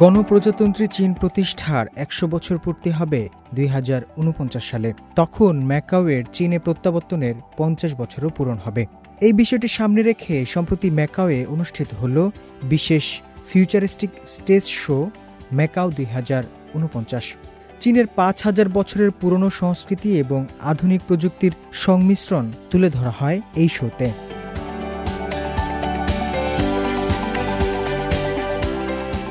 গণপ্রজাতন্ত্রী চীন প্রতিষ্ঠার ১০০ বছর পূর্তি হবে ২০৪৯ সালে। তখন ম্যাকাওয়ের চীনে প্রত্যাবর্তনের ৫০ বছরও পূরণ হবে। এই বিষয়টি সামনে রেখে সম্প্রতি ম্যাকাওয়ে অনুষ্ঠিত হল বিশেষ ফিউচারিস্টিক স্টেজ শো ম্যাকাও ২০৪৯। চীনের ৫,০০০ বছরের পুরনো সংস্কৃতি এবং আধুনিক প্রযুক্তির সংমিশ্রণ তুলে ধরা হয় এই শোতে।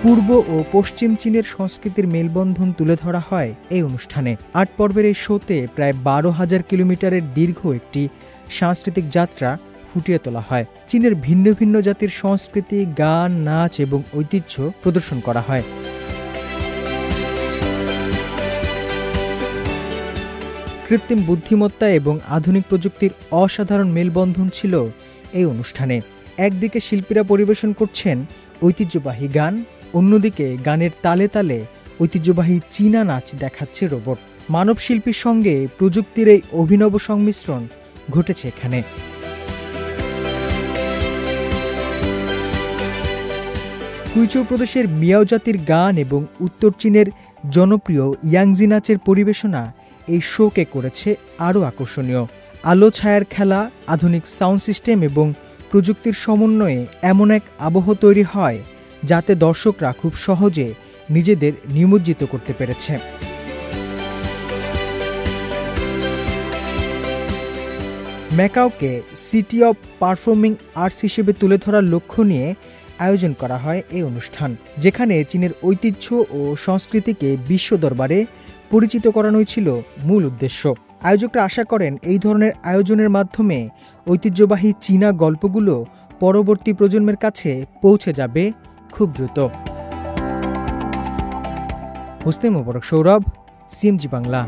পূর্ব ও পশ্চিম চীনের সংস্কৃতির মেলবন্ধন তুলে ধরা হয় এই অনুষ্ঠানে। ৮ পর্বের এই শোতে প্রায় ১২,০০০ কিলোমিটারের দীর্ঘ একটি সাংস্কৃতিক যাত্রা ফুটিয়ে তোলা হয়। চীনের ভিন্ন ভিন্ন জাতির সংস্কৃতি, গান, নাচ এবং ঐতিহ্য প্রদর্শন করা হয়। কৃত্রিম বুদ্ধিমত্তা এবং আধুনিক প্রযুক্তির অসাধারণ মেলবন্ধন ছিল এই অনুষ্ঠানে। একদিকে শিল্পীরা পরিবেশন করছেন ঐতিহ্যবাহী গান, অন্যদিকে গানের তালে তালে ঐতিহ্যবাহী চীনা নাচ দেখাচ্ছে রোবট। মানব শিল্পীর সঙ্গে প্রযুক্তির এই অভিনব সংমিশ্রণ ঘটেছে এখানে। কুইচৌ প্রদেশের মিয়াও জাতির গান এবং উত্তর চীনের জনপ্রিয় ইয়াংজি নাচের পরিবেশনা এই শোকে করেছে আরও আকর্ষণীয়। আলো ছায়ার খেলা, আধুনিক সাউন্ড সিস্টেম এবং প্রযুক্তির সমন্বয়ে এমন এক আবহ তৈরি হয় যাতে দর্শকরা খুব সহজে নিজেদের নিমজ্জিত করতে পেরেছে। ম্যাকাওকে সিটি অব পারফর্মিং আর্টস হিসেবে তুলে ধরার লক্ষ্য নিয়ে আয়োজন করা হয় এই অনুষ্ঠান, যেখানে চীনের ঐতিহ্য ও সংস্কৃতিকে বিশ্ব দরবারে পরিচিত করানোই ছিল মূল উদ্দেশ্য। আয়োজকরা আশা করেন এই ধরনের আয়োজনের মাধ্যমে ঐতিহ্যবাহী চীনা গল্পগুলো পরবর্তী প্রজন্মের কাছে পৌঁছে যাবে খুব দ্রুত। হোসনে মোবারক সৌরভ, সিএমজি বাংলা।